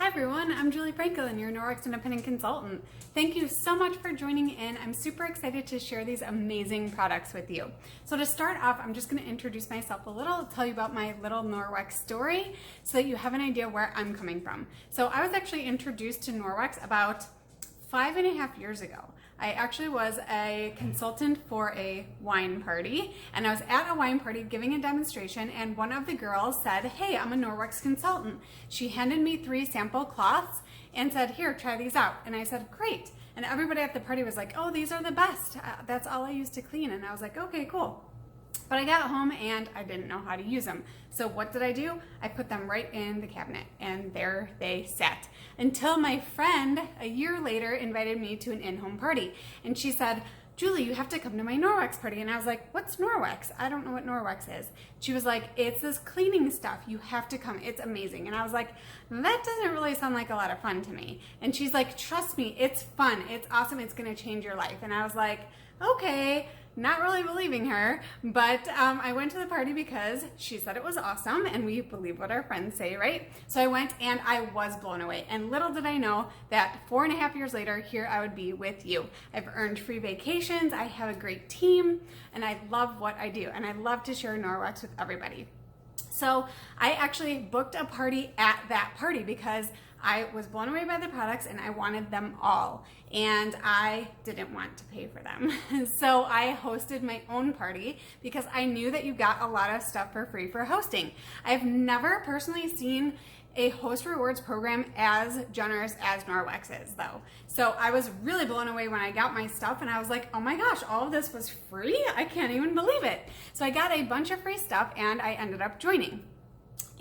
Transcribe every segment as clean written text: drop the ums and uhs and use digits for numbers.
Hi everyone, I'm Julie Franklin, your Norwex independent consultant. Thank you so much for joining in. I'm super excited to share these amazing products with you. So to start off, I'm just going to introduce myself a little, tell you about my little Norwex story so that you have an idea where I'm coming from. So I was actually introduced to Norwex about 5.5 years ago. I actually was a consultant for a wine party, and I was at a wine party giving a demonstration, and one of the girls said, "Hey, I'm a Norwex consultant." She handed me 3 sample cloths and said, "Here, try these out." And I said, "Great." And everybody at the party was like, "Oh, these are the best. That's all I use to clean." And I was like, "Okay, cool." But I got home and I didn't know how to use them. So what did I do? I put them right in the cabinet and there they sat. Until my friend a year later invited me to an in-home party. And she said, "Julie, you have to come to my Norwex party." And I was like, "What's Norwex? I don't know what Norwex is." She was like, "It's this cleaning stuff. You have to come. It's amazing." And I was like, that doesn't really sound like a lot of fun to me. And she's like, "Trust me, it's fun. It's awesome. It's going to change your life." And I was like, okay. Not really believing her, but I went to the party because she said it was awesome, and we believe what our friends say, right? So I went and I was blown away, and little did I know that 4.5 years later, here I would be with you. I've earned free vacations, I have a great team, and I love what I do, and I love to share Norwex with everybody. So I actually booked a party at that party because I was blown away by the products and I wanted them all, and I didn't want to pay for them. So I hosted my own party because I knew that you got a lot of stuff for free for hosting. I've never personally seen a host rewards program as generous as Norwex is though. So I was really blown away when I got my stuff and I was like, oh my gosh, all of this was free? I can't even believe it. So I got a bunch of free stuff and I ended up joining.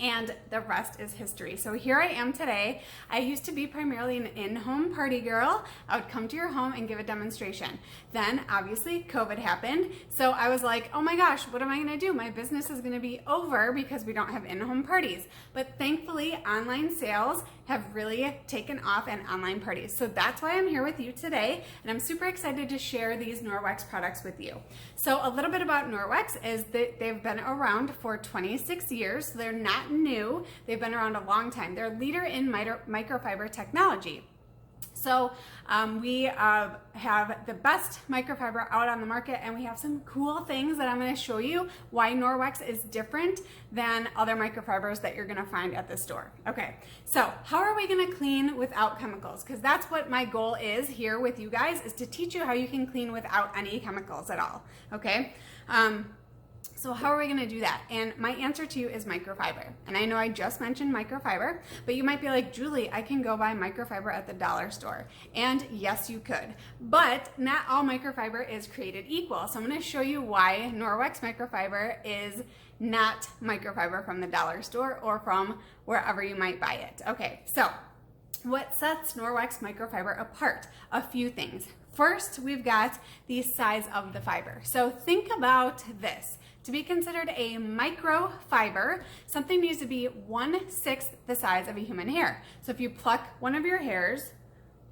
And the rest is history. So here I am today. I used to be primarily an in-home party girl. I would come to your home and give a demonstration. Then obviously COVID happened. So I was like, oh my gosh, what am I gonna do? My business is gonna be over because we don't have in-home parties. But thankfully, online sales have really taken off and online parties. So that's why I'm here with you today. And I'm super excited to share these Norwex products with you. So a little bit about Norwex is that they've been around for 26 years. So they're not new. They've been around a long time. They're a leader in microfiber technology. So we have the best microfiber out on the market, and we have some cool things that I'm going to show you why Norwex is different than other microfibers that you're going to find at the store. Okay, so how are we going to clean without chemicals? Because that's what my goal is here with you guys, is to teach you how you can clean without any chemicals at all. Okay. So how are we going to do that? And my answer to you is microfiber. And I know I just mentioned microfiber, but you might be like, Julie, I can go buy microfiber at the dollar store. And yes, you could. But not all microfiber is created equal. So I'm going to show you why Norwex microfiber is not microfiber from the dollar store or from wherever you might buy it. Okay, so what sets Norwex microfiber apart? A few things. First, we've got the size of the fiber. So think about this. To be considered a microfiber, something needs to be 1/6 the size of a human hair. So if you pluck one of your hairs,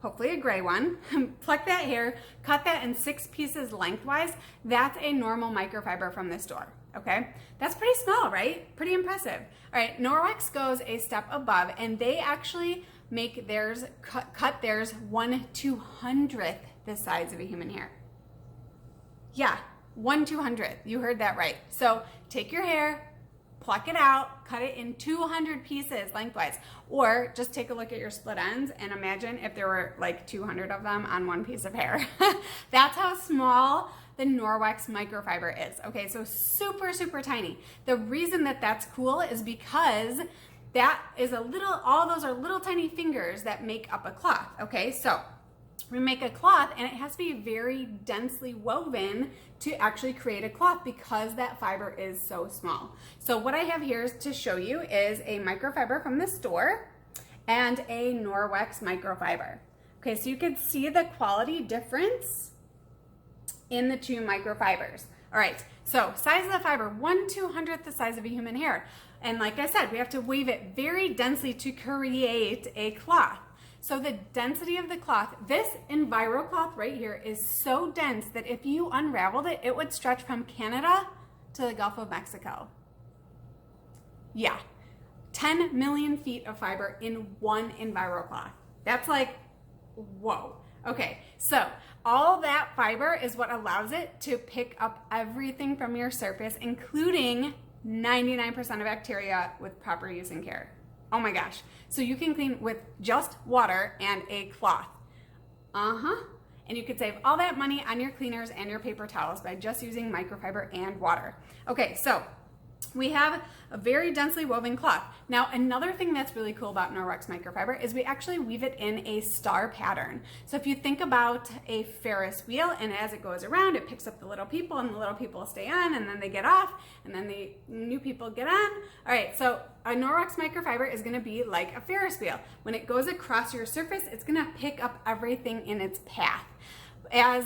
hopefully a gray one, pluck that hair, cut that in 6 pieces lengthwise, that's a normal microfiber from the store, okay? That's pretty small, right? Pretty impressive. All right, Norwex goes a step above, and they actually make theirs, cut theirs 1/200th the size of a human hair. Yeah. 1/200th, you heard that right. So take your hair, pluck it out, cut it in 200 pieces lengthwise, or just take a look at your split ends and imagine if there were like 200 of them on one piece of hair. That's how small the Norwex microfiber is. Okay, so super, super tiny. The reason that that's cool is because that is all those are little tiny fingers that make up a cloth. Okay, so we make a cloth and it has to be very densely woven to actually create a cloth because that fiber is so small. So what I have here to show you is a microfiber from the store and a Norwex microfiber. Okay, so you can see the quality difference in the 2 microfibers. All right, so size of the fiber, 1/200th the size of a human hair. And like I said, we have to weave it very densely to create a cloth. So the density of the cloth, this EnviroCloth right here is so dense that if you unraveled it, it would stretch from Canada to the Gulf of Mexico. Yeah, 10 million feet of fiber in one EnviroCloth. That's like, whoa. Okay, so all that fiber is what allows it to pick up everything from your surface, including 99% of bacteria with proper use and care. Oh my gosh. So you can clean with just water and a cloth. And you could save all that money on your cleaners and your paper towels by just using microfiber and water. Okay, so we have a very densely woven cloth. Now, another thing that's really cool about Norwex microfiber is we actually weave it in a star pattern. So if you think about a Ferris wheel, and as it goes around, it picks up the little people, and the little people stay on, and then they get off, and then the new people get on. All right, so a Norwex microfiber is gonna be like a Ferris wheel. When it goes across your surface, it's gonna pick up everything in its path. As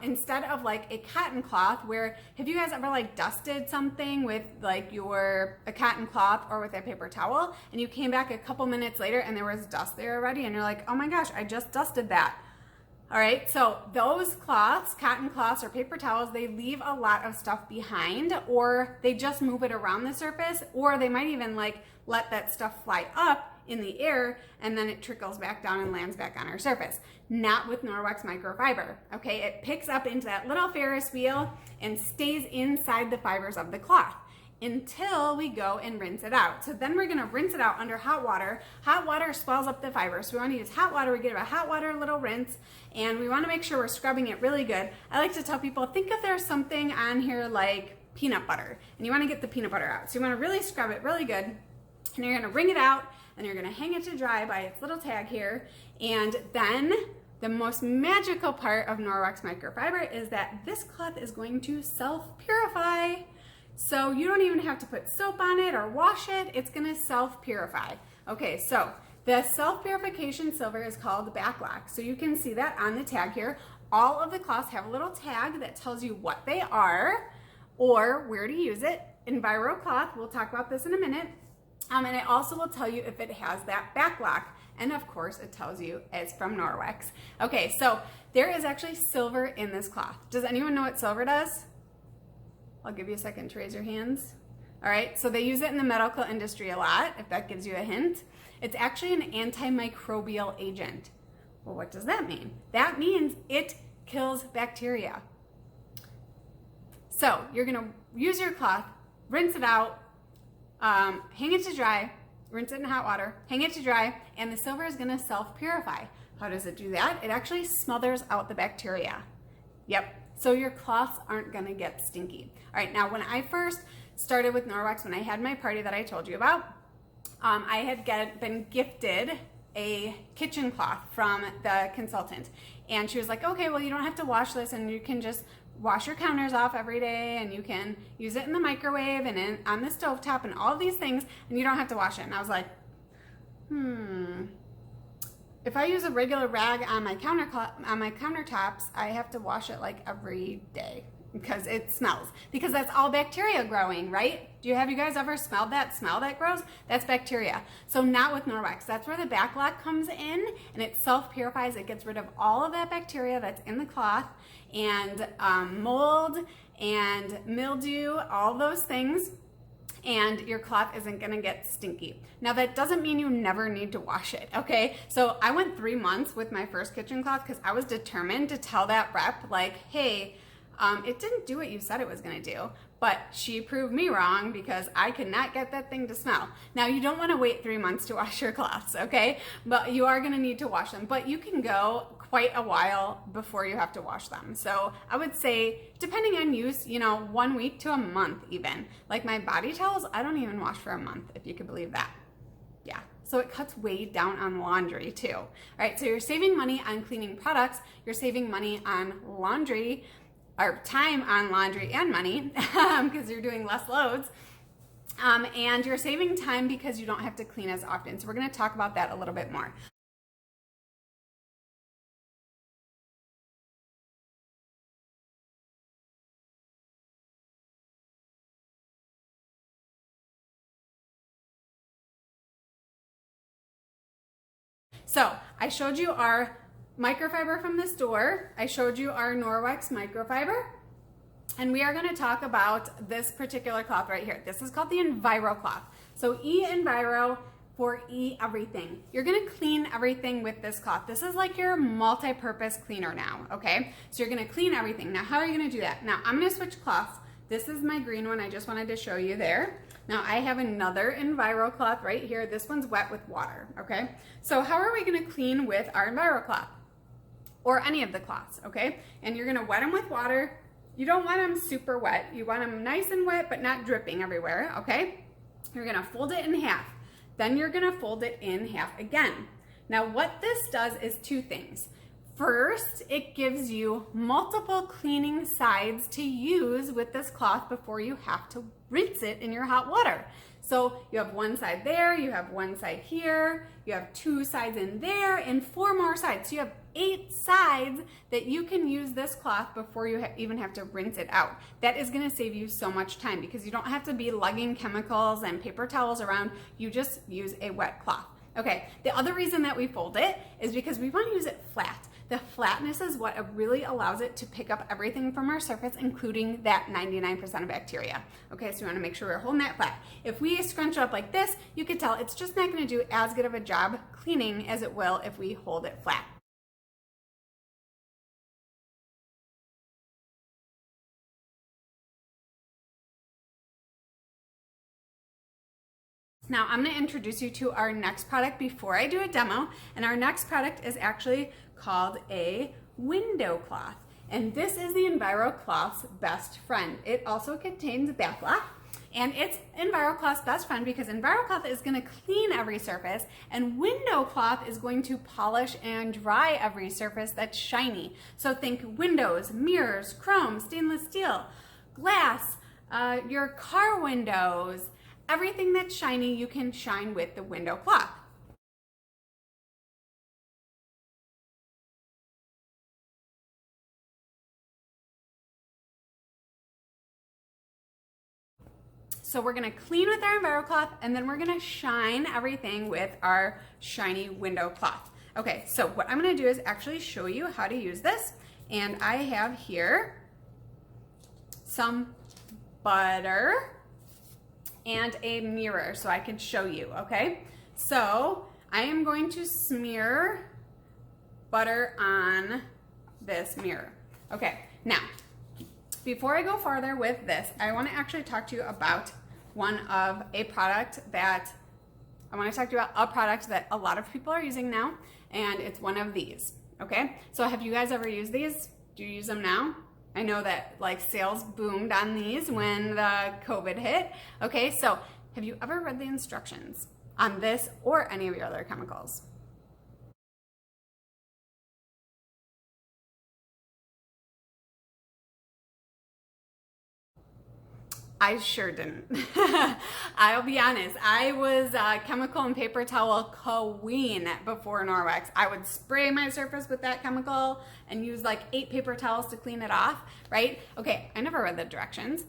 instead of like a cotton cloth, where have you guys ever like dusted something with like a cotton cloth or with a paper towel, and you came back a couple minutes later and there was dust there already, and you're like, oh my gosh, I just dusted that. All right, so those cloths, cotton cloths or paper towels, they leave a lot of stuff behind, or they just move it around the surface, or they might even like let that stuff fly up in the air and then it trickles back down and lands back on our surface. Not with Norwex microfiber, okay? It picks up into that little Ferris wheel and stays inside the fibers of the cloth until we go and rinse it out. So then we're gonna rinse it out under hot water. Hot water swells up the fiber, so we wanna use hot water. We give it a hot water little rinse, and we wanna make sure we're scrubbing it really good. I like to tell people, think if there's something on here like peanut butter, and you wanna get the peanut butter out. So you wanna really scrub it really good, and you're gonna wring it out, and you're gonna hang it to dry by its little tag here. And then the most magical part of Norwex microfiber is that this cloth is going to self-purify. So you don't even have to put soap on it or wash it. It's gonna self-purify. Okay, so the self-purification silver is called Backlock. So you can see that on the tag here. All of the cloths have a little tag that tells you what they are or where to use it. EnviroCloth, we'll talk about this in a minute. And it also will tell you if it has that backlock. And of course, it tells you it's from Norwex. Okay, so there is actually silver in this cloth. Does anyone know what silver does? I'll give you a second to raise your hands. All right, so they use it in the medical industry a lot, if that gives you a hint. It's actually an antimicrobial agent. Well, what does that mean? That means it kills bacteria. So you're gonna use your cloth, rinse it out, hang it to dry, rinse it in hot water, hang it to dry, and the silver is gonna self-purify. How does it do that? It actually smothers out the bacteria. Yep, so your cloths aren't gonna get stinky. All right, now when I first started with Norwex, when I had my party that I told you about, I had been gifted a kitchen cloth from the consultant. And she was like, okay, well, you don't have to wash this, and you can just wash your counters off every day, and you can use it in the microwave and on the stovetop and all these things, and you don't have to wash it. And I was like, if I use a regular rag on my countertops, I have to wash it like every day because it smells, because that's all bacteria growing, right? Have you guys ever smelled that smell that grows? That's bacteria. So not with Norwex. That's where the backlock comes in, and it self-purifies. It gets rid of all of that bacteria that's in the cloth, and mold and mildew, all those things, and your cloth isn't gonna get stinky. Now that doesn't mean you never need to wash it, okay? So I went 3 months with my first kitchen cloth because I was determined to tell that rep, like, hey, it didn't do what you said it was gonna do, but she proved me wrong because I could not get that thing to smell. Now you don't wanna wait 3 months to wash your cloths, okay? But you are gonna need to wash them, but you can go quite a while before you have to wash them. So I would say, depending on use, 1 week to a month even. Like my body towels, I don't even wash for a month, if you could believe that. Yeah, so it cuts way down on laundry too. All right, so you're saving money on cleaning products, you're saving money on laundry, or time on laundry and money, because you're doing less loads. And you're saving time because you don't have to clean as often. So we're gonna talk about that a little bit more. So I showed you our microfiber from the store. I showed you our Norwex microfiber. And we are going to talk about this particular cloth right here. This is called the EnviroCloth. So Enviro for everything. You're gonna clean everything with this cloth. This is like your multi-purpose cleaner now, okay? So you're gonna clean everything. Now, how are you gonna do that? Now, I'm gonna switch cloths. This is my green one. I just wanted to show you there. Now, I have another EnviroCloth right here. This one's wet with water, okay? So how are we gonna clean with our EnviroCloth? Or any of the cloths, okay? And you're gonna wet them with water. You don't want them super wet. You want them nice and wet, but not dripping everywhere, okay? You're gonna fold it in half. Then you're gonna fold it in half again. Now what this does is two things. First, it gives you multiple cleaning sides to use with this cloth before you have to rinse it in your hot water. So you have one side there, you have one side here, you have two sides in there, and 4 more sides. So you have 8 sides that you can use this cloth before you even have to rinse it out. That is gonna save you so much time because you don't have to be lugging chemicals and paper towels around. You just use a wet cloth. Okay, the other reason that we fold it is because we wanna use it flat. The flatness is what really allows it to pick up everything from our surface, including that 99% of bacteria. Okay, so we wanna make sure we're holding that flat. If we scrunch it up like this, you can tell it's just not gonna do as good of a job cleaning as it will if we hold it flat. Now I'm going to introduce you to our next product before I do a demo, and our next product is actually called a window cloth, and this is the EnviroCloth's best friend. It also contains bath lock, and it's EnviroCloth's best friend because EnviroCloth is going to clean every surface, and window cloth is going to polish and dry every surface that's shiny. So think windows, mirrors, chrome, stainless steel, glass, your car windows. Everything that's shiny, you can shine with the window cloth. So we're gonna clean with our EnviroCloth, and then we're gonna shine everything with our shiny window cloth. Okay, so what I'm gonna do is actually show you how to use this. And I have here some butter and a mirror so I can show you, okay? So I am going to smear butter on this mirror. Okay, now, before I go farther with this, I wanna actually talk to you about a product that a lot of people are using now, and it's one of these, okay? So have you guys ever used these? Do you use them now? I know that like sales boomed on these when the COVID hit. Okay, so have you ever read the instructions on this or any of your other chemicals? I sure didn't. I'll be honest, I was a chemical and paper towel queen before Norwex. I would spray my surface with that chemical and use like 8 paper towels to clean it off, right? Okay, I never read the directions.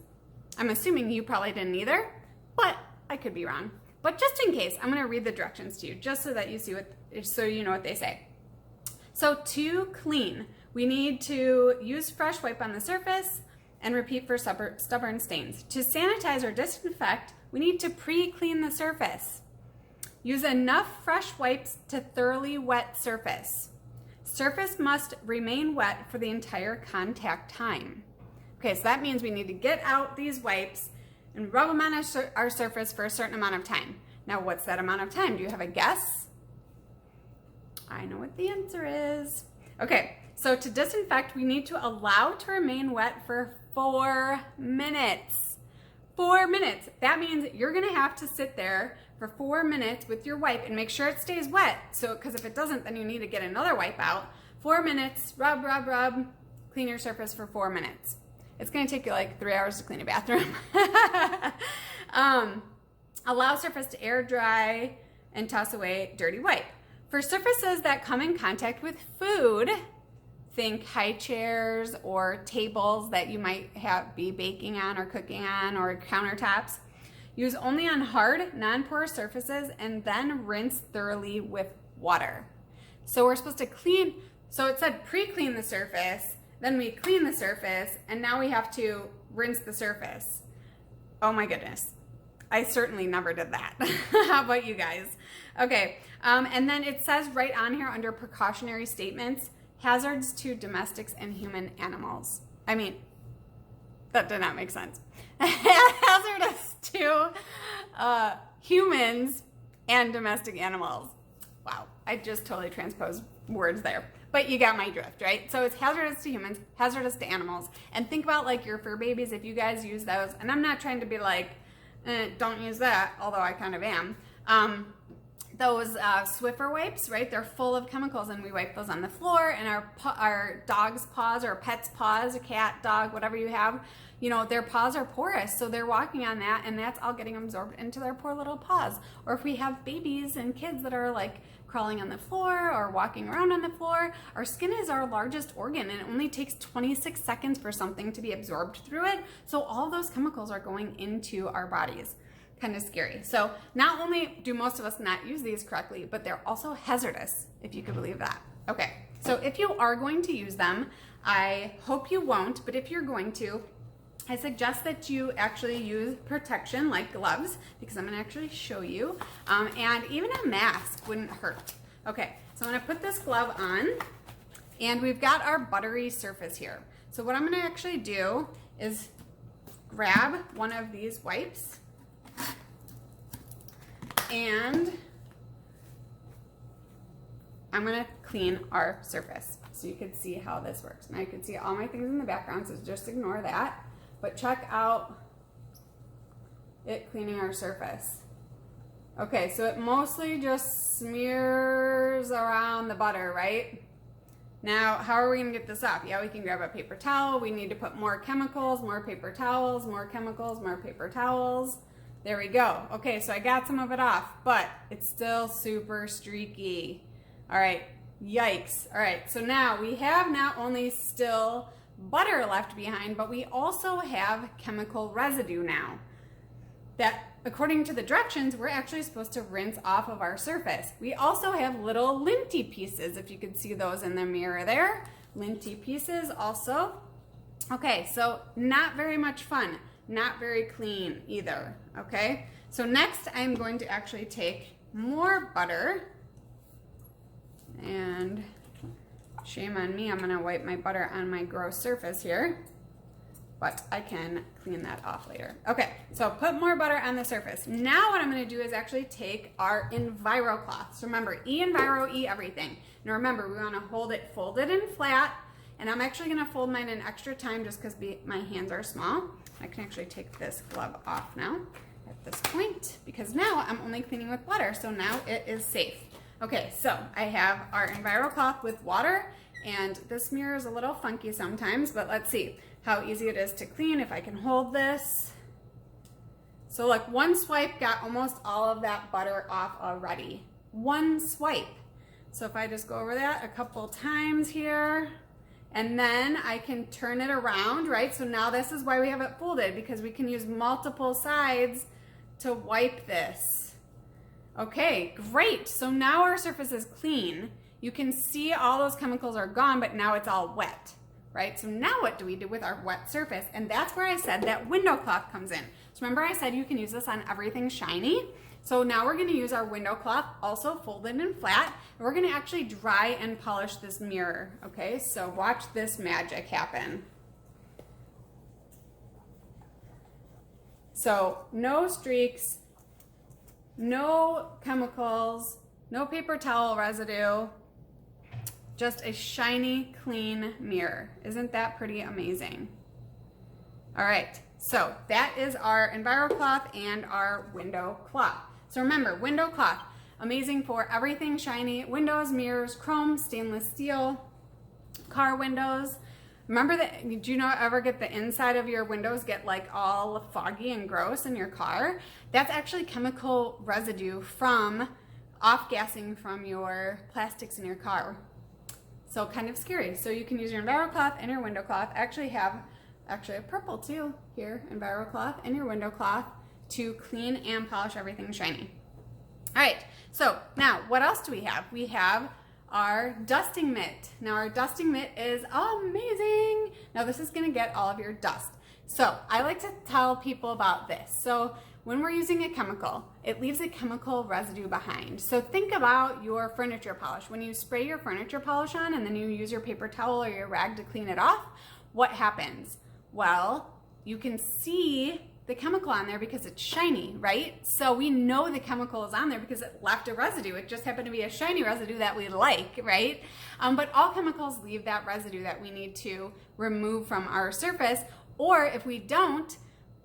I'm assuming you probably didn't either, but I could be wrong. But just in case, I'm gonna read the directions to you just so that you know what they say. So to clean, we need to use fresh wipe on the surface and repeat for stubborn stains. To sanitize or disinfect, we need to pre-clean the surface. Use enough fresh wipes to thoroughly wet surface. Surface must remain wet for the entire contact time. Okay, so that means we need to get out these wipes and rub them on our surface for a certain amount of time. Now, what's that amount of time? Do you have a guess? I know what the answer is. Okay, so to disinfect, we need to allow to remain wet for 4 minutes. 4 minutes. That means you're gonna have to sit there for 4 minutes with your wipe and make sure it stays wet. So, because if it doesn't, then you need to get another wipe out. 4 minutes, rub, rub, rub, clean your surface for 4 minutes. It's gonna take you like 3 hours to clean a bathroom. Allow surface to air dry and toss away dirty wipe. For surfaces that come in contact with food, think high chairs or tables that you might be baking on or cooking on, or countertops. Use only on hard, non-porous surfaces and then rinse thoroughly with water. So we're supposed to clean, so it said pre-clean the surface, then we clean the surface, and now we have to rinse the surface. Oh my goodness. I certainly never did that. How about you guys? Okay, and then it says right on here under precautionary statements, hazards to domestics and human animals. I mean, that did not make sense. Hazardous to humans and domestic animals. Wow, I just totally transposed words there. But you got my drift, right? So it's hazardous to humans, hazardous to animals. And think about like your fur babies, if you guys use those, and I'm not trying to be like, don't use that, although I kind of am. Those Swiffer wipes, right? They're full of chemicals, and we wipe those on the floor, and our dog's paws or pet's paws, a cat, dog, whatever you have, you know, their paws are porous, so they're walking on that, and that's all getting absorbed into their poor little paws. Or if we have babies and kids that are like crawling on the floor or walking around on the floor, our skin is our largest organ, and it only takes 26 seconds for something to be absorbed through it. So all those chemicals are going into our bodies. Kind of scary. So not only do most of us not use these correctly, but they're also hazardous, if you could believe that. Okay, so if you are going to use them, I hope you won't, but if you're going to, I suggest that you actually use protection like gloves, because I'm going to actually show you, and even a mask wouldn't hurt. Okay, so I'm going to put this glove on, and we've got our buttery surface here. So what I'm going to actually do is grab one of these wipes, and I'm going to clean our surface so you can see how this works. Now you can see all my things in the background, so just ignore that. But check out it cleaning our surface. Okay, so it mostly just smears around the butter, right? Now, how are we gonna get this off? Yeah, we can grab a paper towel. We need to put more chemicals, more paper towels, more chemicals, more paper towels. There we go. Okay, so I got some of it off, but it's still super streaky. All right, yikes. All right, so now we have not only still butter left behind, but we also have chemical residue now that, according to the directions, we're actually supposed to rinse off of our surface. We also have little linty pieces, if you could see those in the mirror there. Linty pieces also. Okay, so not very much fun, not very clean either, okay? So next I'm going to actually take more butter, and shame on me, I'm gonna wipe my butter on my gross surface here, but I can clean that off later. Okay, so put more butter on the surface. Now what I'm gonna do is actually take our EnviroCloth. So remember, Enviro, everything. Now remember, we wanna hold it folded and flat, and I'm actually gonna fold mine an extra time just because my hands are small. I can actually take this glove off now at this point, because now I'm only cleaning with butter, so now it is safe. Okay, so I have our EnviroCloth with water, and this mirror is a little funky sometimes, but let's see how easy it is to clean if I can hold this. So look, one swipe got almost all of that butter off already. One swipe. So if I just go over that a couple times here, and then I can turn it around, right? So now this is why we have it folded, because we can use multiple sides to wipe this. Okay, great. So now our surface is clean. You can see all those chemicals are gone, but now it's all wet, right? So now what do we do with our wet surface? And that's where I said that window cloth comes in. So remember I said you can use this on everything shiny? So now we're gonna use our window cloth, also folded and flat, and we're gonna actually dry and polish this mirror, okay? So watch this magic happen. So no streaks, no chemicals, no paper towel residue, just a shiny, clean mirror. Isn't that pretty amazing? All right, so that is our EnviroCloth and our window cloth. So remember, window cloth, amazing for everything shiny: windows, mirrors, chrome, stainless steel, car windows. Remember that, did you ever get the inside of your windows get like all foggy and gross in your car? That's actually chemical residue from off-gassing from your plastics in your car. So kind of scary. So you can use your EnviroCloth and your window cloth. Actually have a purple too here, EnviroCloth and your window cloth, to clean and polish everything shiny. All right, so now what else do we have? We have our dusting mitt. Now our dusting mitt is amazing. Now this is gonna get all of your dust. So I like to tell people about this. So when we're using a chemical, it leaves a chemical residue behind. So think about your furniture polish. When you spray your furniture polish on and then you use your paper towel or your rag to clean it off, what happens? Well, you can see the chemical on there because it's shiny, right? So we know the chemical is on there because it left a residue. It just happened to be a shiny residue that we like, right? But all chemicals leave that residue that we need to remove from our surface, or if we don't,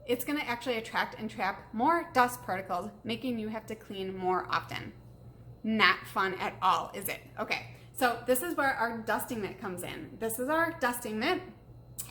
it's gonna actually attract and trap more dust particles, making you have to clean more often. Not fun at all, is it? Okay, so this is where our dusting mitt comes in. This is our dusting mitt,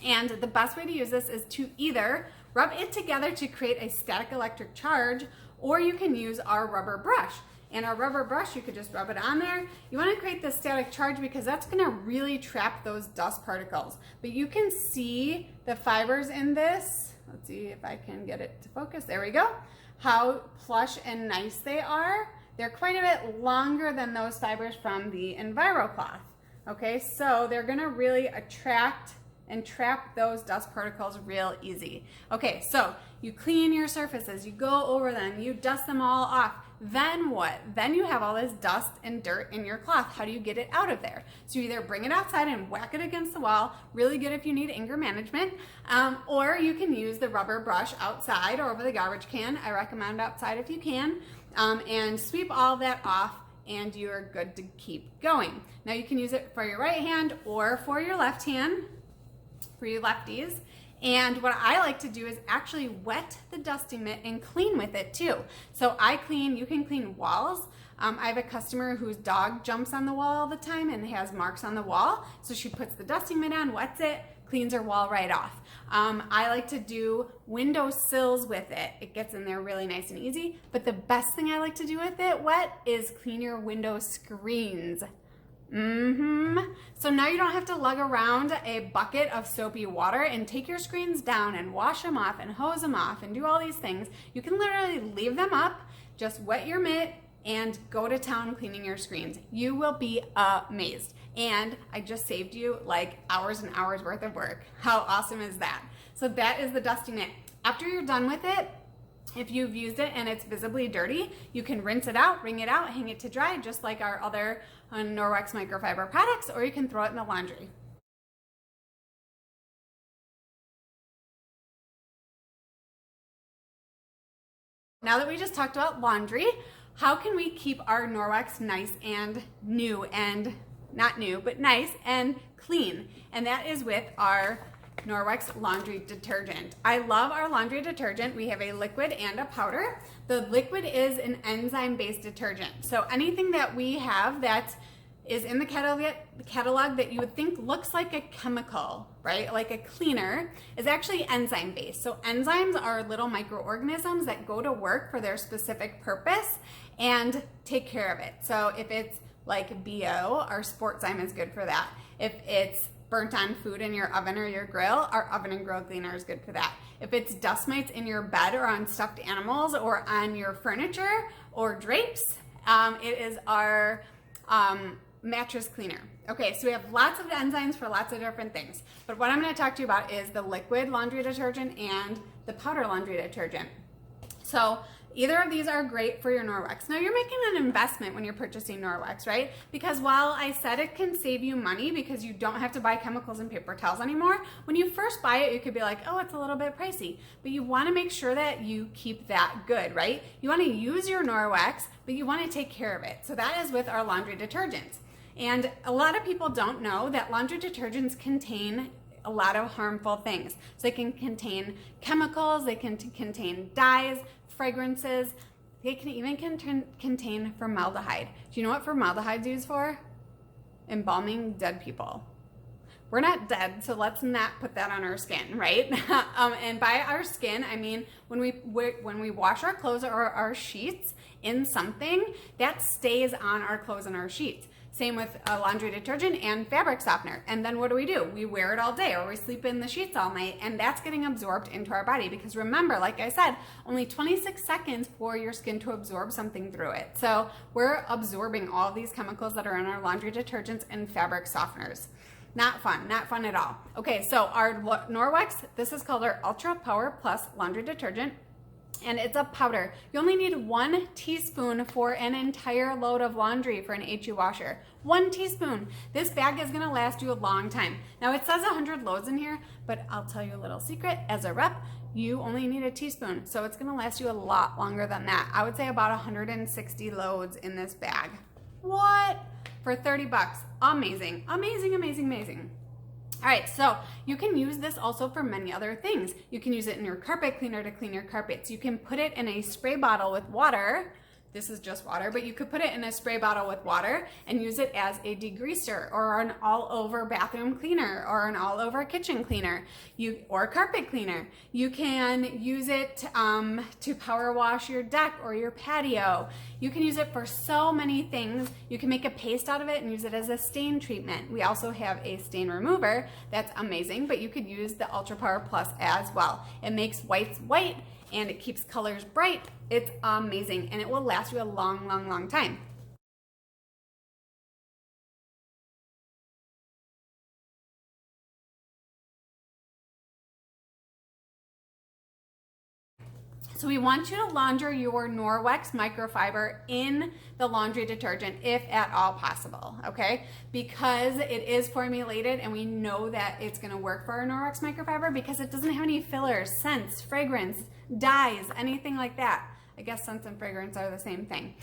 and the best way to use this is to either rub it together to create a static electric charge, or you can use our rubber brush. And our rubber brush, you could just rub it on there. You wanna create the static charge because that's gonna really trap those dust particles. But you can see the fibers in this. Let's see if I can get it to focus. There we go. How plush and nice they are. They're quite a bit longer than those fibers from the EnviroCloth. Okay, so they're gonna really attract and trap those dust particles real easy. Okay, so you clean your surfaces, you go over them, you dust them all off. Then what? Then you have all this dust and dirt in your cloth. How do you get it out of there? So you either bring it outside and whack it against the wall, really good if you need anger management, or you can use the rubber brush outside or over the garbage can. I recommend outside if you can, and sweep all that off, and you're good to keep going. Now you can use it for your right hand or for your left hand, for you lefties. And what I like to do is actually wet the dusting mitt and clean with it too. So I clean, you can clean walls. I have a customer whose dog jumps on the wall all the time and has marks on the wall. So she puts the dusting mitt on, wets it, cleans her wall right off. I like to do window sills with it. It gets in there really nice and easy. But the best thing I like to do with it wet is clean your window screens. So now you don't have to lug around a bucket of soapy water and take your screens down and wash them off and hose them off and do all these things. You can literally leave them up, just wet your mitt and go to town cleaning your screens. You will be amazed. And I just saved you like hours and hours worth of work. How awesome is that? So that is the dusting mitt. After you're done with it, if you've used it and it's visibly dirty, you can rinse it out, wring it out, hang it to dry, just like our other Norwex microfiber products, or you can throw it in the laundry. Now that we just talked about laundry, how can we keep our Norwex nice and new, and not new, but nice and clean? And that is with our Norwex laundry detergent. I love our laundry detergent. We have a liquid and a powder. The liquid is an enzyme-based detergent. So anything that we have that is in the catalog that you would think looks like a chemical, right? Like a cleaner, is actually enzyme-based. So enzymes are little microorganisms that go to work for their specific purpose and take care of it. So if it's like BO, our Sportzyme is good for that. If it's burnt on food in your oven or your grill, our oven and grill cleaner is good for that. If it's dust mites in your bed or on stuffed animals or on your furniture or drapes, it is our mattress cleaner. Okay, so we have lots of enzymes for lots of different things, but what I'm going to talk to you about is the liquid laundry detergent and the powder laundry detergent. So either of these are great for your Norwex. Now you're making an investment when you're purchasing Norwex, right? Because while I said it can save you money because you don't have to buy chemicals and paper towels anymore, when you first buy it, you could be like, oh, it's a little bit pricey. But you want to make sure that you keep that good, right? You want to use your Norwex, but you want to take care of it. So that is with our laundry detergents. And a lot of people don't know that laundry detergents contain a lot of harmful things. So they can contain chemicals, they can contain dyes, fragrances, they can even contain formaldehyde. Do you know what formaldehyde is used for? Embalming dead people. We're not dead, so let's not put that on our skin, right? And by our skin, I mean when we wash our clothes or our sheets in something, that stays on our clothes and our sheets. Same with laundry detergent and fabric softener. And then what do? We wear it all day, or we sleep in the sheets all night, and that's getting absorbed into our body. Because remember, like I said, only 26 seconds for your skin to absorb something through it. So we're absorbing all these chemicals that are in our laundry detergents and fabric softeners. Not fun at all. Okay, so our Norwex, this is called our Ultra Power Plus Laundry Detergent. and it's a powder. You only need 1 teaspoon for an entire load of laundry for an HU washer. 1 teaspoon. This bag is gonna last you a long time. Now it says 100 loads in here, but I'll tell you a little secret. As a rep, you only need a teaspoon, so it's gonna last you a lot longer than that. I would say about 160 loads in this bag. What? For 30 bucks. Amazing, amazing, amazing, amazing. All right, so you can use this also for many other things. You can use it in your carpet cleaner to clean your carpets. You can put it in a spray bottle with water. This is just water, but you could put it in a spray bottle with water and use it as a degreaser or an all-over bathroom cleaner or an all-over kitchen cleaner or carpet cleaner. You can use it to power wash your deck or your patio. You can use it for so many things. You can make a paste out of it and use it as a stain treatment. We also have a stain remover that's amazing, but you could use the Ultra Power Plus as well. It makes whites white and it keeps colors bright. It's amazing, and it will last you a long, long, long time. So we want you to launder your Norwex microfiber in the laundry detergent if at all possible, okay? Because it is formulated and we know that it's gonna work for our Norwex microfiber because it doesn't have any fillers, scents, fragrance, dyes, anything like that. I guess scents and fragrance are the same thing.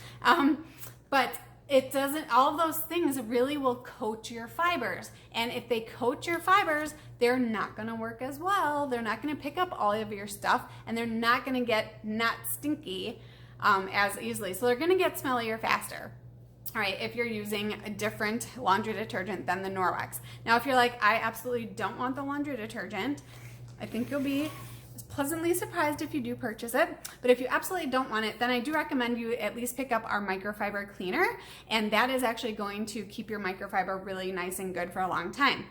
But it doesn't, all of those things really will coat your fibers. And if they coat your fibers, they're not gonna work as well. They're not gonna pick up all of your stuff and they're not gonna get not stinky as easily. So they're gonna get smellier faster. All right, if you're using a different laundry detergent than the Norwex. Now, if you're like, I absolutely don't want the laundry detergent, I think you'll be pleasantly surprised if you do purchase it. But if you absolutely don't want it, then I do recommend you at least pick up our microfiber cleaner, and that is actually going to keep your microfiber really nice and good for a long time.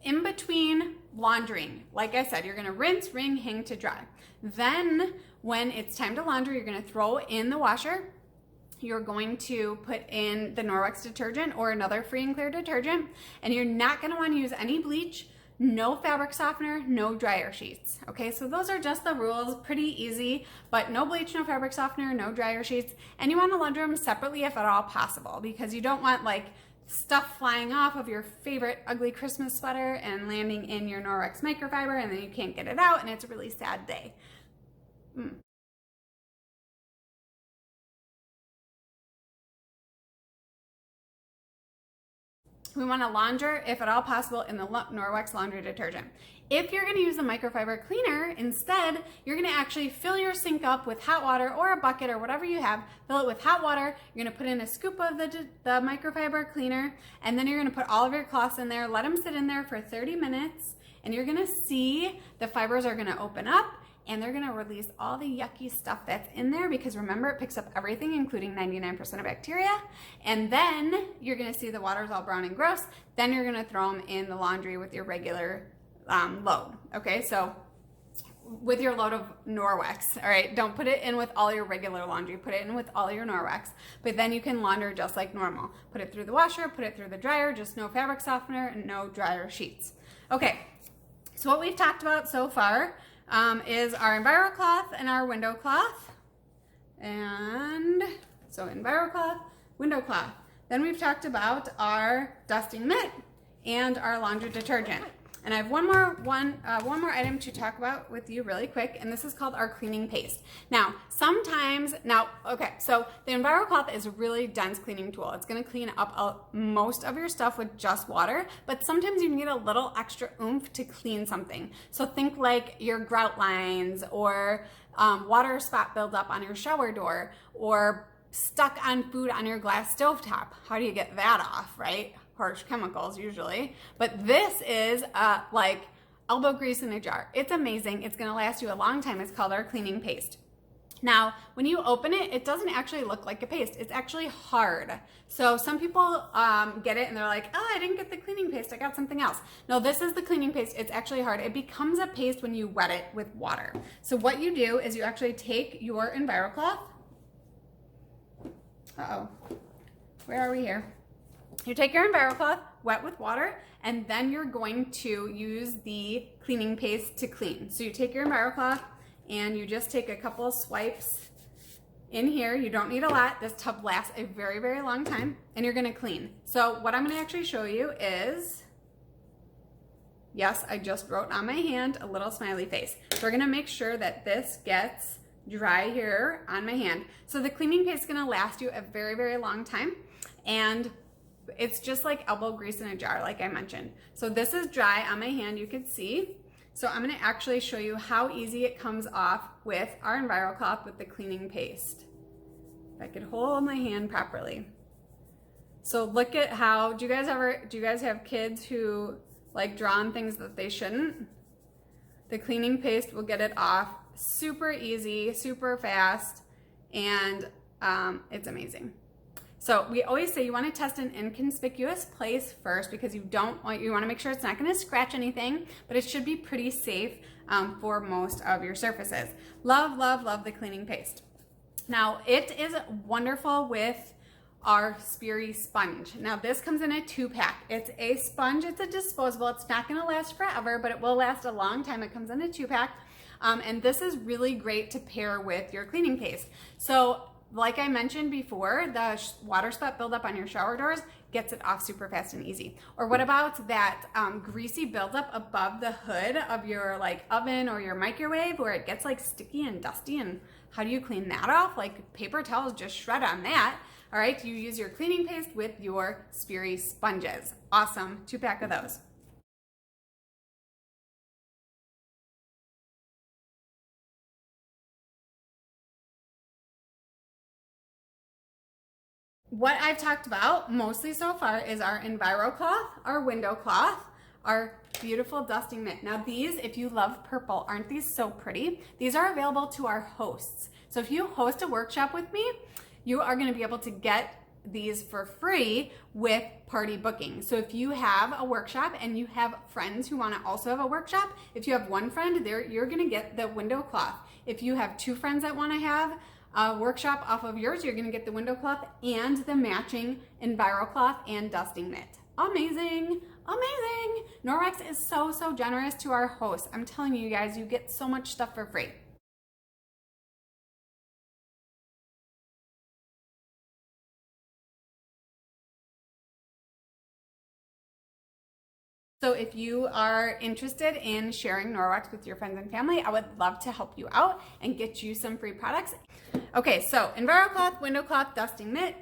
In between laundering, like I said, you're gonna rinse, wring, hang to dry. Then when it's time to launder, you're gonna throw in the washer. You're going to put in the Norwex detergent or another free and clear detergent, and you're not gonna wanna use any bleach, no fabric softener, no dryer sheets. Okay, so those are just the rules, pretty easy, but no bleach, no fabric softener, no dryer sheets, and you wanna launder them separately if at all possible, because you don't want like stuff flying off of your favorite ugly Christmas sweater and landing in your Norwex microfiber, and then you can't get it out, and it's a really sad day. We want to launder, if at all possible, in the Norwex laundry detergent. If you're going to use the microfiber cleaner, instead, you're going to actually fill your sink up with hot water or a bucket or whatever you have. Fill it with hot water. You're going to put in a scoop of the microfiber cleaner, and then you're going to put all of your cloths in there. Let them sit in there for 30 minutes, and you're going to see the fibers are going to open up, and they're gonna release all the yucky stuff that's in there, because remember, it picks up everything, including 99% of bacteria. And then you're gonna see the water's all brown and gross. Then you're gonna throw them in the laundry with your regular load. Okay, so with your load of Norwex, all right? Don't put it in with all your regular laundry, put it in with all your Norwex, but then you can launder just like normal. Put it through the washer, put it through the dryer, just no fabric softener and no dryer sheets. Okay, so what we've talked about so far is our EnviroCloth and our window cloth. And so EnviroCloth, window cloth. Then we've talked about our dusting mitt and our laundry detergent. And I have one more item to talk about with you really quick, and this is called our cleaning paste. Now, okay, so the EnviroCloth is a really dense cleaning tool. It's gonna clean up most of your stuff with just water, but sometimes you need a little extra oomph to clean something. So think like your grout lines or water spot buildup on your shower door or stuck on food on your glass stovetop. How do you get that off, right? Harsh chemicals usually, but this is like elbow grease in a jar. It's amazing. It's gonna last you a long time. It's called our cleaning paste. Now, when you open it, it doesn't actually look like a paste. It's actually hard. So some people get it and they're like, oh, I didn't get the cleaning paste. I got something else. No, this is the cleaning paste. It's actually hard. It becomes a paste when you wet it with water. So what you do is you actually take your EnviroCloth. Uh-oh, where are we here? You take your EnviroCloth, wet with water, and then you're going to use the cleaning paste to clean. So you take your EnviroCloth and you just take a couple of swipes in here. You don't need a lot. This tub lasts a very, very long time, and you're gonna clean. So what I'm gonna actually show you is, yes, I just wrote on my hand a little smiley face. So we're gonna make sure that this gets dry here on my hand. So the cleaning paste is gonna last you a very, very long time, and it's just like elbow grease in a jar, like I mentioned. So this is dry on my hand, you can see. So I'm gonna actually show you how easy it comes off with our EnviroCloth with the cleaning paste. If I could hold my hand properly. So look at how, do you guys have kids who like draw on things that they shouldn't? The cleaning paste will get it off super easy, super fast, and it's amazing. So we always say you want to test an inconspicuous place first because you want to make sure it's not going to scratch anything, but it should be pretty safe for most of your surfaces. Love, love, love the cleaning paste. Now it is wonderful with our Speary sponge. Now this comes in a 2-pack. It's a sponge, it's a disposable. It's not going to last forever, but it will last a long time. It comes in a 2-pack. And this is really great to pair with your cleaning paste. So like I mentioned before, the water spot buildup on your shower doors gets it off super fast and easy. Or what about that greasy buildup above the hood of your like oven or your microwave where it gets like sticky and dusty, and how do you clean that off? Like paper towels just shred on that. All right, you use your cleaning paste with your Speary sponges. Awesome, 2-pack of those. What I've talked about mostly so far is our EnviroCloth, our window cloth, our beautiful dusting mitt. Now these, if you love purple, aren't these so pretty? These are available to our hosts. So if you host a workshop with me, you are going to be able to get these for free with party booking. So if you have a workshop and you have friends who want to also have a workshop, if you have one friend there, you're going to get the window cloth. If you have 2 friends that want to have a workshop off of yours, you're going to get the window cloth and the matching EnviroCloth and dusting mitt. Amazing, amazing. Norwex is so, so generous to our hosts. I'm telling you guys, you get so much stuff for free. So if you are interested in sharing Norwex with your friends and family, I would love to help you out and get you some free products. Okay, so EnviroCloth, window cloth, dusting mitt,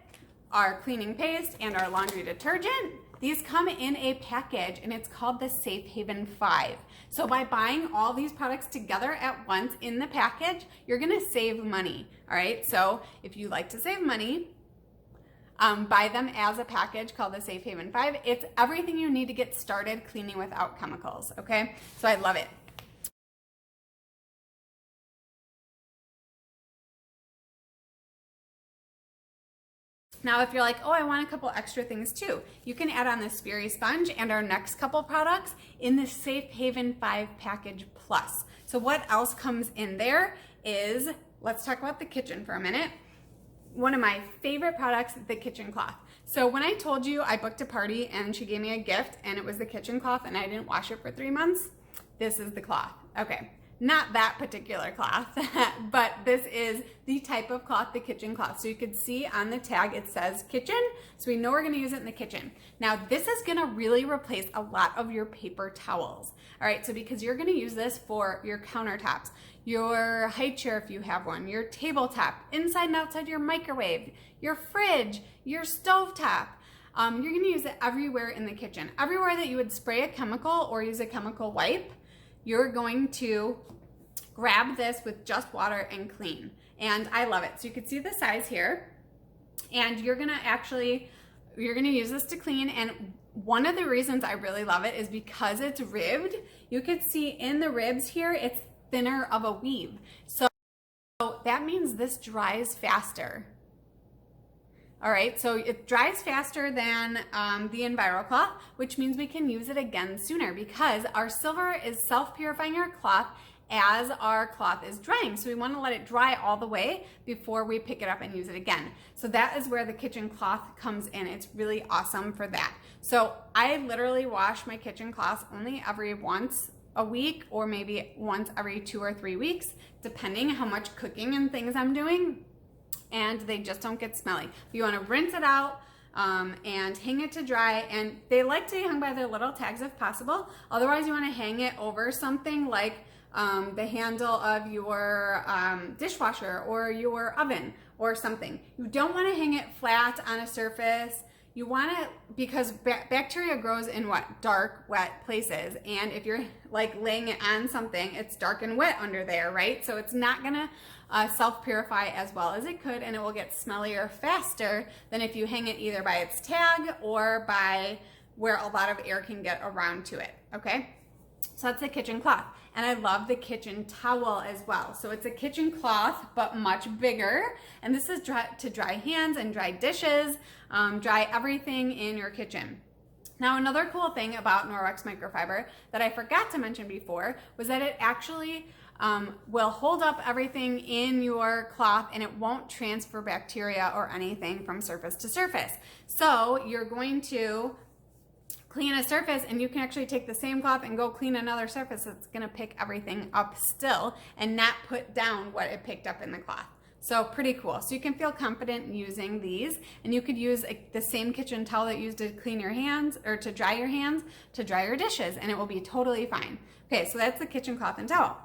our cleaning paste, and our laundry detergent. These come in a package and it's called the Safe Haven 5. So by buying all these products together at once in the package, you're gonna save money, all right? So if you like to save money, buy them as a package called the Safe Haven 5. It's everything you need to get started cleaning without chemicals, okay? So I love it. Now, if you're like, oh, I want a couple extra things too, you can add on the Speary sponge and our next couple products in the Safe Haven 5 Package Plus. So what else comes in there is, let's talk about the kitchen for a minute. One of my favorite products, the kitchen cloth. So when I told you I booked a party and she gave me a gift and it was the kitchen cloth and I didn't wash it for 3 months, this is the cloth. Okay. Not that particular cloth, but this is the type of cloth, the kitchen cloth. So you can see on the tag, it says kitchen. So we know we're gonna use it in the kitchen. Now this is gonna really replace a lot of your paper towels. All right, so because you're gonna use this for your countertops, your high chair if you have one, your tabletop, inside and outside your microwave, your fridge, your stovetop. You're gonna use it everywhere in the kitchen. Everywhere that you would spray a chemical or use a chemical wipe, you're going to grab this with just water and clean. And I love it. So you can see the size here, and you're gonna use this to clean. And one of the reasons I really love it is because it's ribbed. You can see in the ribs here, it's thinner of a weave. So that means this dries faster. All right, so it dries faster than the EnviroCloth, which means we can use it again sooner because our silver is self-purifying our cloth as our cloth is drying. So we want to let it dry all the way before we pick it up and use it again. So that is where the kitchen cloth comes in. It's really awesome for that. So I literally wash my kitchen cloths only every once a week, or maybe once every 2 or 3 weeks, depending how much cooking and things I'm doing, and they just don't get smelly. You want to rinse it out and hang it to dry, and they like to be hung by their little tags if possible. Otherwise, you want to hang it over something like the handle of your dishwasher or your oven or something. You don't want to hang it flat on a surface. You want to, because bacteria grows in what? Dark, wet places. And if you're like laying it on something, it's dark and wet under there, right? So it's not gonna self-purify as well as it could, and it will get smellier faster than if you hang it either by its tag or by where a lot of air can get around to it, okay? So that's the kitchen cloth. And I love the kitchen towel as well. So it's a kitchen cloth, but much bigger. And this is to dry hands and dry dishes, dry everything in your kitchen. Now, another cool thing about Norwex microfiber that I forgot to mention before was that it actually will hold up everything in your cloth, and it won't transfer bacteria or anything from surface to surface. So you're going to clean a surface, and you can actually take the same cloth and go clean another surface. It's gonna pick everything up still and not put down what it picked up in the cloth. So pretty cool. So you can feel confident using these, and you could use the same kitchen towel that you use to clean your hands or to dry your hands to dry your dishes, and it will be totally fine. Okay, so that's the kitchen cloth and towel.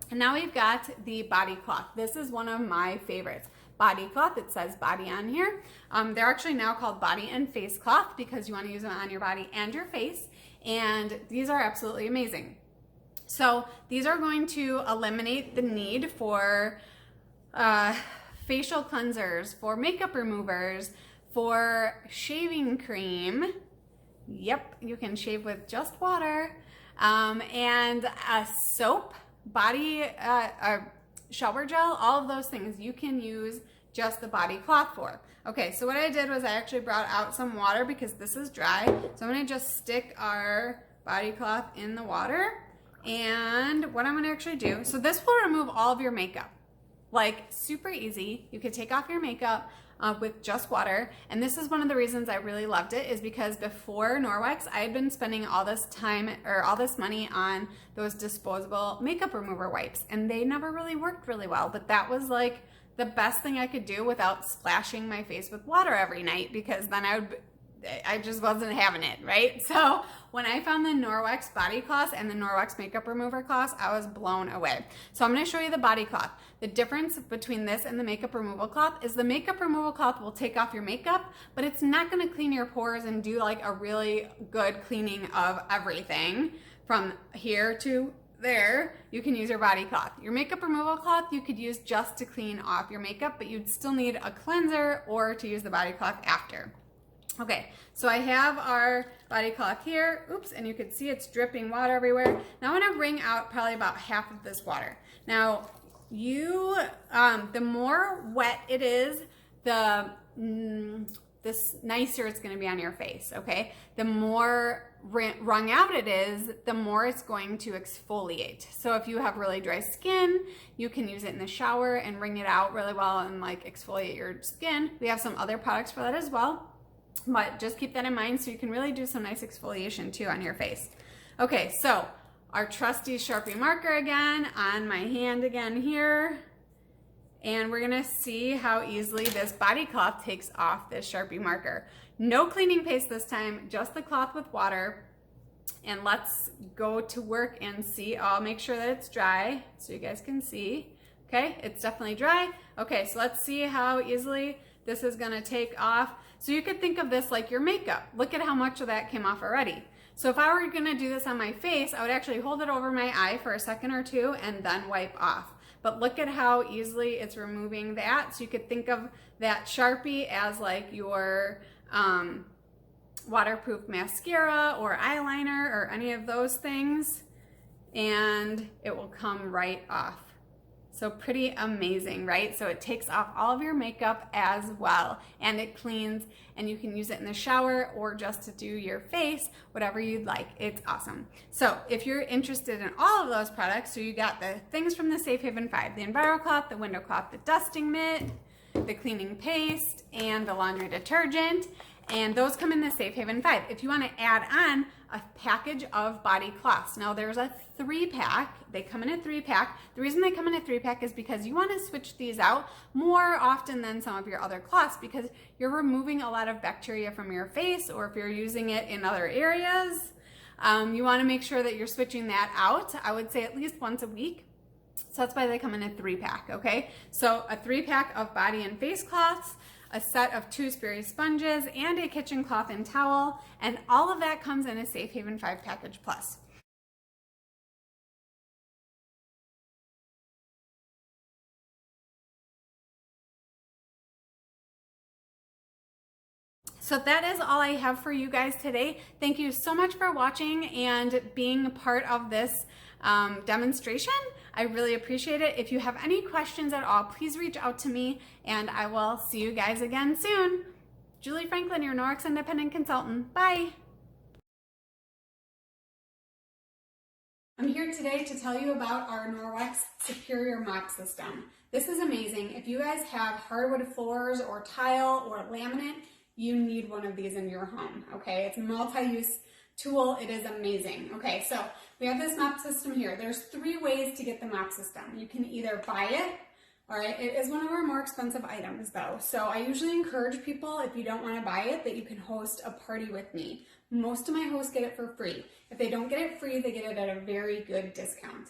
And now we've got the body cloth. This is one of my favorites. Body cloth, it says body on here. They're actually now called body and face cloth because you want to use them on your body and your face, and these are absolutely amazing. So these are going to eliminate the need for facial cleansers, for makeup removers, for shaving cream. Yep, you can shave with just water, and a soap, body shower gel, all of those things you can use just the body cloth for. Okay, so what I did was I actually brought out some water because this is dry. So I'm gonna just stick our body cloth in the water, and what I'm gonna actually do, so this will remove all of your makeup. Like super easy. You could take off your makeup with just water. And this is one of the reasons I really loved it, is because before Norwex, I had been spending all this time or all this money on those disposable makeup remover wipes, and they never really worked really well. But that was like the best thing I could do without splashing my face with water every night, because then I just wasn't having it, right? So when I found the Norwex body cloths and the Norwex makeup remover cloths, I was blown away. So I'm gonna show you the body cloth. The difference between this and the makeup removal cloth is the makeup removal cloth will take off your makeup, but it's not gonna clean your pores and do like a really good cleaning of everything from here to there. You can use your body cloth. Your makeup removal cloth you could use just to clean off your makeup, but you'd still need a cleanser or to use the body cloth after. Okay, so I have our body cloth here. Oops, and you can see it's dripping water everywhere. Now I'm gonna wring out probably about half of this water. Now, the more wet it is, the nicer it's gonna be on your face, okay? The more wrung out it is, the more it's going to exfoliate. So if you have really dry skin, you can use it in the shower and wring it out really well and like exfoliate your skin. We have some other products for that as well. But just keep that in mind so you can really do some nice exfoliation too on your face. Okay, so our trusty Sharpie marker again on my hand again here. And we're gonna see how easily this body cloth takes off this Sharpie marker. No cleaning paste this time, just the cloth with water. And let's go to work and see. I'll make sure that it's dry so you guys can see. Okay, it's definitely dry. Okay, so let's see how easily this is gonna take off. So you could think of this like your makeup. Look at how much of that came off already. So if I were gonna do this on my face, I would actually hold it over my eye for a second or two and then wipe off. But look at how easily it's removing that. So you could think of that Sharpie as like your waterproof mascara or eyeliner or any of those things, and it will come right off. So pretty amazing, right? So it takes off all of your makeup as well, and it cleans, and you can use it in the shower or just to do your face, whatever you'd like. It's awesome. So if you're interested in all of those products, so you got the things from the Safe Haven 5, the EnviroCloth, the window cloth, the dusting mitt, the cleaning paste, and the laundry detergent, and those come in the Safe Haven 5. If you want to add on a package of body cloths, now there's a 3-pack. They come in a 3-pack. The reason they come in a 3-pack is because you want to switch these out more often than some of your other cloths, because you're removing a lot of bacteria from your face, or if you're using it in other areas, you want to make sure that you're switching that out. I would say at least once a week. So that's why they come in a 3-pack, okay? So a 3-pack of body and face cloths, a set of 2 Sperry sponges, and a kitchen cloth and towel, and all of that comes in a Safe Haven 5 Package Plus. So that is all I have for you guys today. Thank you so much for watching and being a part of this demonstration. I really appreciate it. If you have any questions at all, please reach out to me, and I will see you guys again soon. Julie Franklin, your Norwex Independent Consultant. Bye. I'm here today to tell you about our Norwex Superior Mop System. This is amazing. If you guys have hardwood floors or tile or laminate, you need one of these in your home, okay? It's a multi-use tool. It is amazing. Okay, so we have this mop system here. There's 3 ways to get the mop system. You can either buy it, all right? It is one of our more expensive items though. So I usually encourage people, if you don't want to buy it, that you can host a party with me. Most of my hosts get it for free. If they don't get it free, they get it at a very good discount.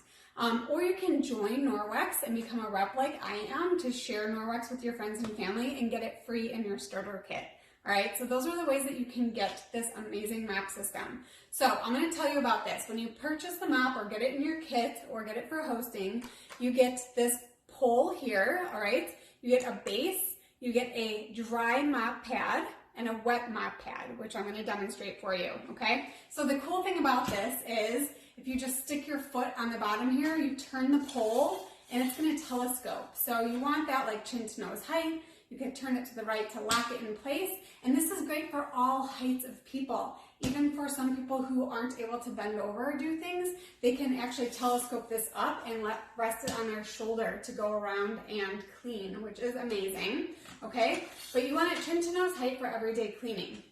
Or you can join Norwex and become a rep like I am to share Norwex with your friends and family and get it free in your starter kit. All right, so those are the ways that you can get this amazing mop system. So I'm going to tell you about this. When you purchase the mop or get it in your kit or get it for hosting, you get this pole here, all right? You get a base, you get a dry mop pad, and a wet mop pad, which I'm going to demonstrate for you, okay? So the cool thing about this is if you just stick your foot on the bottom here, you turn the pole, and it's going to telescope. So you want that like chin to nose height. You can turn it to the right to lock it in place. And this is great for all heights of people. Even for some people who aren't able to bend over or do things, they can actually telescope this up and rest it on their shoulder to go around and clean, which is amazing, okay? But you want it chin to nose height for everyday cleaning.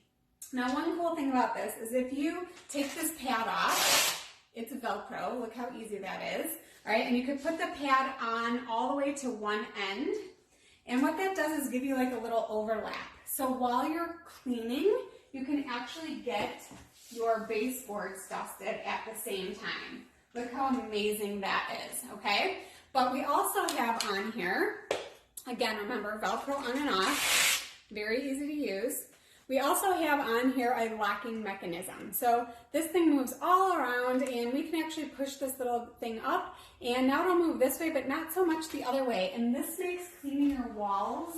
Now, one cool thing about this is if you take this pad off, it's Velcro, look how easy that is, all right? And you can put the pad on all the way to one end. And what that does is give you like a little overlap. So while you're cleaning, you can actually get your baseboards dusted at the same time. Look how amazing that is, okay? But we also have on here, again, remember, Velcro on and off, very easy to use. We also have on here a locking mechanism. So this thing moves all around, and we can actually push this little thing up, and now it'll move this way, but not so much the other way. And this makes cleaning your walls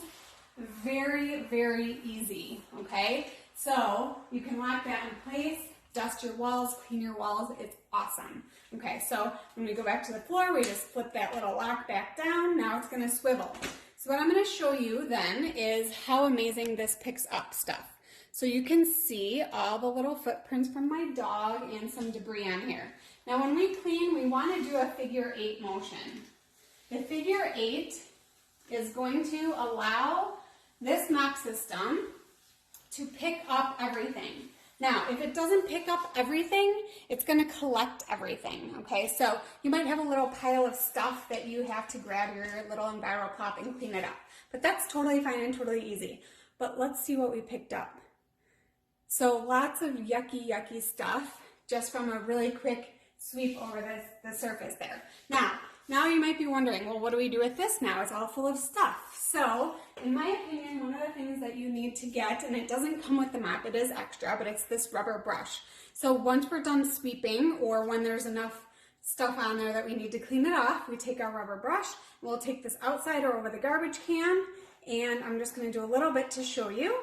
very, very easy, okay? So you can lock that in place, dust your walls, clean your walls. It's awesome. Okay, so when we go back to the floor, we just flip that little lock back down. Now it's gonna swivel. So what I'm gonna show you then is how amazing this picks up stuff. So you can see all the little footprints from my dog and some debris on here. Now when we clean, we want to do a figure 8 motion. The figure 8 is going to allow this mop system to pick up everything. Now, if it doesn't pick up everything, it's going to collect everything, okay? So you might have a little pile of stuff that you have to grab your little EnviroCloth and clean it up. But that's totally fine and totally easy. But let's see what we picked up. So lots of yucky stuff just from a really quick sweep over the surface there. Now you might be wondering, well, what do we do with this now? It's all full of stuff. So in my opinion, one of the things that you need to get, and it doesn't come with the mop, it is extra, but it's this rubber brush. So once we're done sweeping, or when there's enough stuff on there that we need to clean it off, we take our rubber brush, we'll take this outside or over the garbage can, and I'm just gonna do a little bit to show you.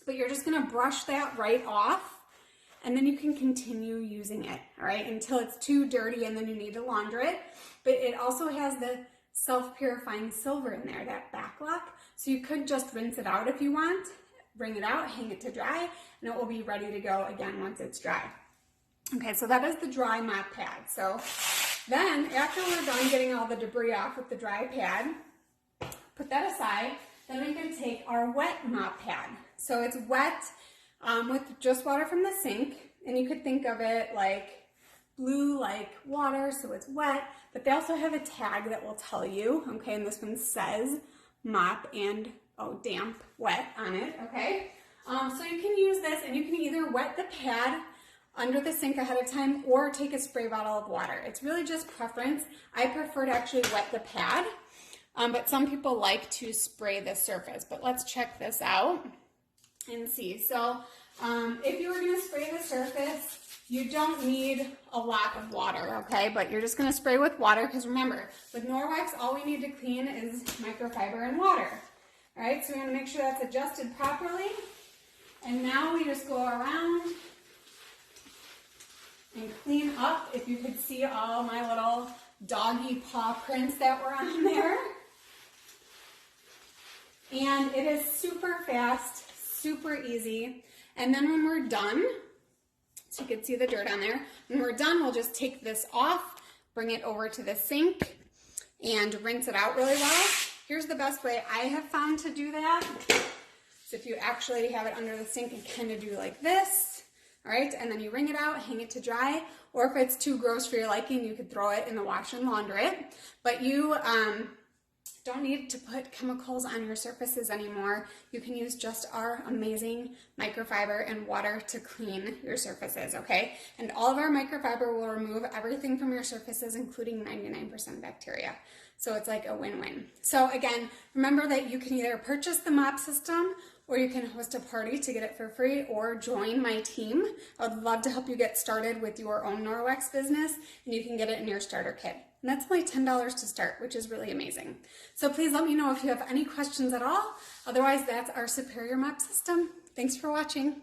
But you're just gonna brush that right off, and then you can continue using it, all right, until it's too dirty and then you need to launder it. But it also has the self-purifying silver in there, that back lock. So you could just rinse it out if you want, bring it out, hang it to dry, and it will be ready to go again once it's dry. Okay, so that is the dry mop pad. So then after we're done getting all the debris off with the dry pad, put that aside, then we can take our wet mop pad. So it's wet with just water from the sink, and you could think of it like blue like water, so it's wet, but they also have a tag that will tell you, okay, and this one says mop and damp wet on it, okay? So you can use this, and you can either wet the pad under the sink ahead of time or take a spray bottle of water. It's really just preference. I prefer to actually wet the pad, but some people like to spray the surface. But let's check this out and see. So if you were gonna spray the surface, you don't need a lot of water, okay? But you're just gonna spray with water, because remember, with Norwex, all we need to clean is microfiber and water. All right, so we wanna make sure that's adjusted properly. And now we just go around and clean up. If you could see all my little doggy paw prints that were on there. And it is super fast, super easy. And then when we're done, so you can see the dirt on there, when we're done, we'll just take this off, bring it over to the sink, and rinse it out really well. Here's the best way I have found to do that. So if you actually have it under the sink and kind of do like this, all right, and then you wring it out, hang it to dry, or if it's too gross for your liking, you could throw it in the wash and launder it. But you don't need to put chemicals on your surfaces anymore. You can use just our amazing microfiber and water to clean your surfaces, okay? And all of our microfiber will remove everything from your surfaces, including 99% bacteria. So it's like a win-win. So again, remember that you can either purchase the Mop System, or you can host a party to get it for free, or join my team. I would love to help you get started with your own Norwex business, and you can get it in your starter kit. And that's only $10 to start, which is really amazing. So please let me know if you have any questions at all. Otherwise, that's our superior mop system. Thanks for watching.